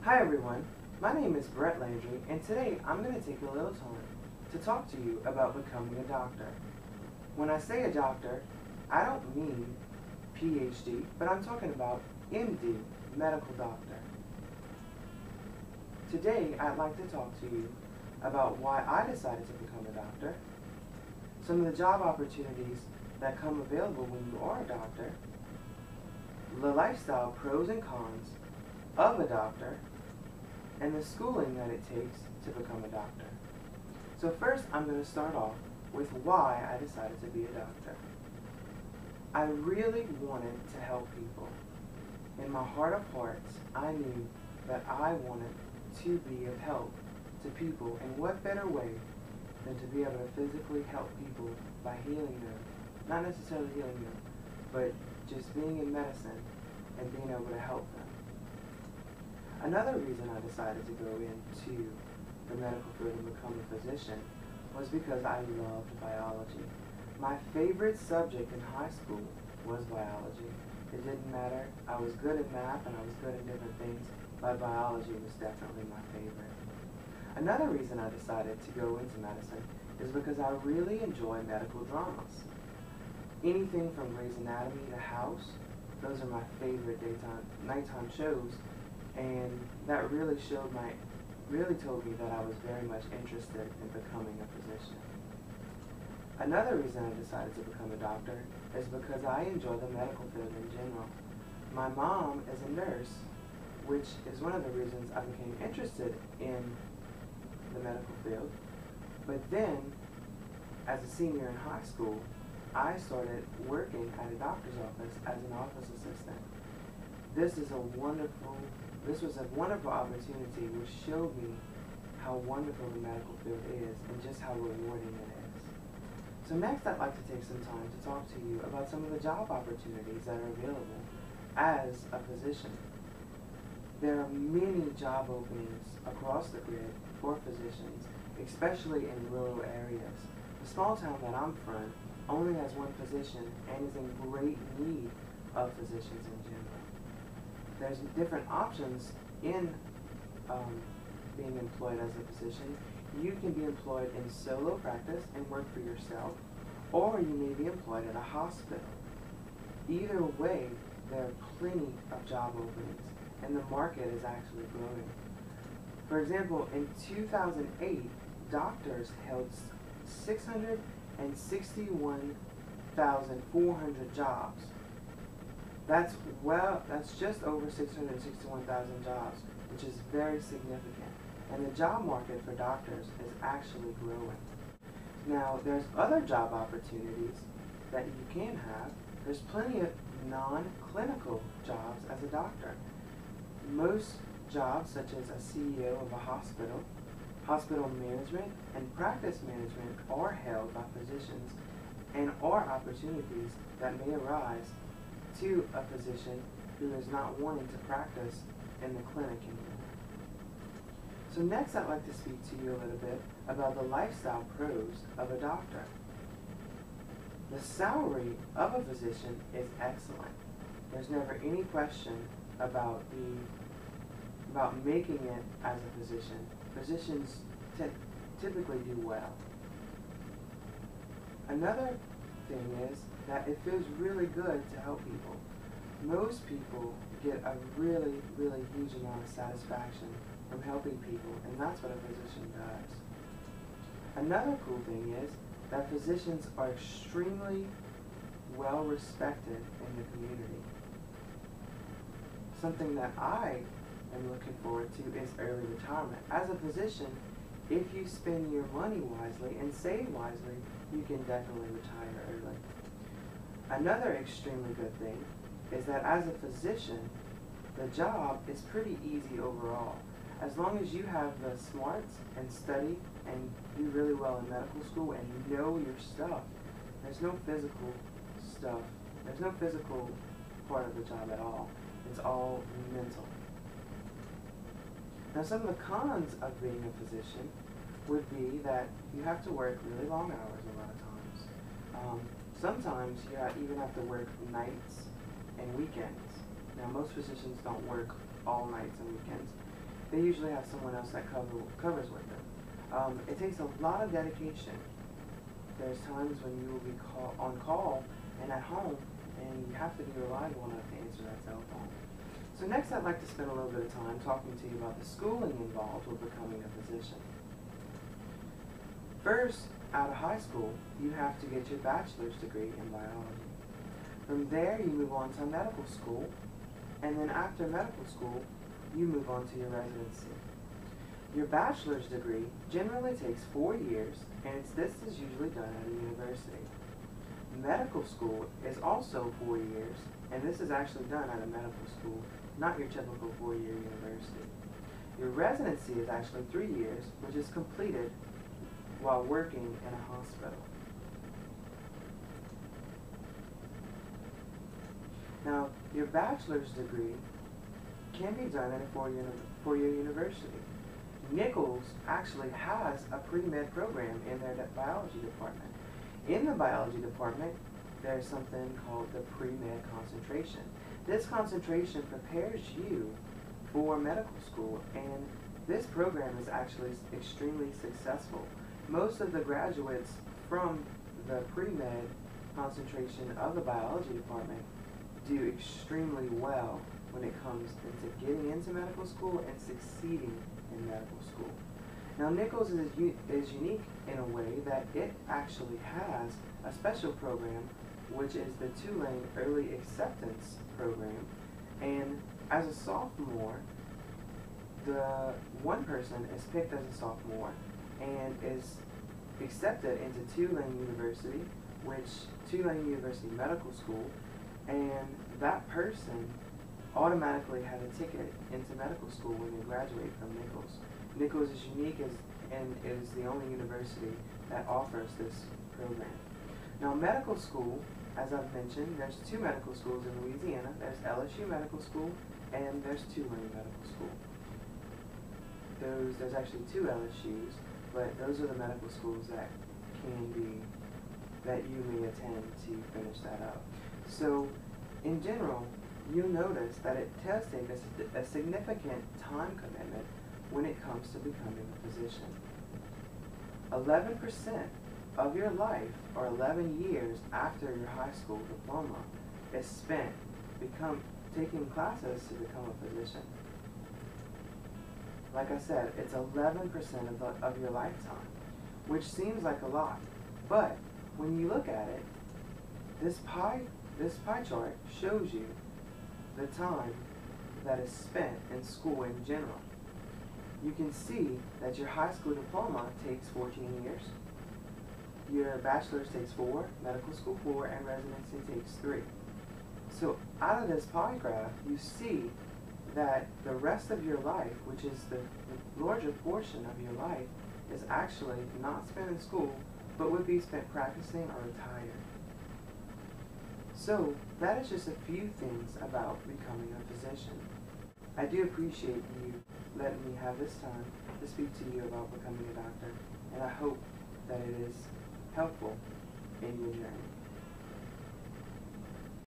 Hi everyone, my name is Brett Landry, and today I'm going to take a little time to talk to you about becoming a doctor. When I say a doctor, I don't mean PhD, but I'm talking about MD, medical doctor. Today I'd like to talk to you about why I decided to become a doctor, some of the job opportunities that come available when you are a doctor, the lifestyle pros and cons of a doctor, and the schooling that it takes to become a doctor. So first, I'm going to start off with why I decided to be a doctor. I really wanted to help people. In my heart of hearts, I knew that I wanted to be of help to people, and what better way than to be able to physically help people by healing them. Not necessarily healing them, but just being in medicine and being able to help them. Another reason I decided to go into the medical field and become a physician was because I loved biology. My favorite subject in high school was biology. It didn't matter. I was good at math and I was good at different things, but biology was definitely my favorite. Another reason I decided to go into medicine is because I really enjoy medical dramas. Anything from Grey's Anatomy to House, those are my favorite nighttime shows. And that really told me that I was very much interested in becoming a physician. Another reason I decided to become a doctor is because I enjoy the medical field in general. My mom is a nurse, which is one of the reasons I became interested in the medical field. But then, as a senior in high school, I started working at a doctor's office as an office assistant. This was a wonderful opportunity which showed me how wonderful the medical field is and just how rewarding it is. So next I'd like to take some time to talk to you about some of the job opportunities that are available as a physician. There are many job openings across the grid for physicians, especially in rural areas. The small town that I'm from only has one physician and is in great need of physicians in general. There's different options in being employed as a physician. You can be employed in solo practice and work for yourself, or you may be employed at a hospital. Either way, there are plenty of job openings, and the market is actually growing. For example, in 2008, doctors held 661,400 jobs. That's just over 661,000 jobs, which is very significant. And the job market for doctors is actually growing. Now, there's other job opportunities that you can have. There's plenty of non-clinical jobs as a doctor. Most jobs, such as a CEO of a hospital, hospital management, and practice management are held by physicians and are opportunities that may arise to a physician who is not wanting to practice in the clinic anymore. So next I'd like to speak to you a little bit about the lifestyle pros of a doctor. The salary of a physician is excellent. There's never any question about making it as a physician. Physicians typically do well. Another thing is that it feels really good to help people. Most people get a really, really huge amount of satisfaction from helping people, and that's what a physician does. Another cool thing is that physicians are extremely well respected in the community. Something that I am looking forward to is early retirement. As a physician, if you spend your money wisely and save wisely, you can definitely retire early. Another extremely good thing is that as a physician, the job is pretty easy overall. As long as you have the smarts and study and do really well in medical school and know your stuff, there's no physical stuff. There's no physical part of the job at all. It's all mental. Now, some of the cons of being a physician would be that you have to work really long hours a lot of times. Sometimes you even have to work nights and weekends. Now, most physicians don't work all nights and weekends. they usually have someone else that covers with them. It takes a lot of dedication. There's times when you will be on call and at home, and you have to be reliable enough to answer that cell phone. So next I'd like to spend a little bit of time talking to you about the schooling involved with becoming a physician. First, out of high school, you have to get your bachelor's degree in biology. From there, you move on to medical school, and then after medical school, you move on to your residency. Your bachelor's degree generally takes 4 years, and this is usually done at a university. Medical school is also 4 years, and this is actually done at a medical school, not your typical 4-year university. Your residency is actually 3 years, which is completed while working in a hospital. Now, your bachelor's degree can be done at a 4-year university. Nichols actually has a pre-med program in their biology department. In the biology department, there's something called the pre-med concentration. This concentration prepares you for medical school, and this program is actually extremely successful. Most of the graduates from the pre-med concentration of the biology department do extremely well when it comes into getting into medical school and succeeding in medical school. Now, Nichols is unique in a way that it actually has a special program, which is the Tulane Early Acceptance Program. And as a sophomore, the one person is picked as a sophomore and is accepted into Tulane University, Tulane University Medical School, and that person automatically has a ticket into medical school when they graduate from Nichols. Nichols is unique and is the only university that offers this program. Now, medical school, as I've mentioned, there's 2 medical schools in Louisiana. There's LSU Medical School and there's Tulane Medical School. There's actually 2 LSUs, but those are the medical schools that you may attend to finish that up. So, in general, you'll notice that it does take a significant time commitment when it comes to becoming a physician. 11% of your life, or 11 years after your high school diploma, is spent taking classes to become a physician. Like I said, it's 11% of your lifetime, which seems like a lot. But when you look at it, this pie chart shows you the time that is spent in school in general. You can see that your high school diploma takes 14 years, your bachelor's takes 4, medical school 4, and residency takes 3. So out of this pie graph, you see that the rest of your life, which is the larger portion of your life, is actually not spent in school, but would be spent practicing or retired. So that is just a few things about becoming a physician. I do appreciate you letting me have this time to speak to you about becoming a doctor, and I hope that it is helpful in your journey.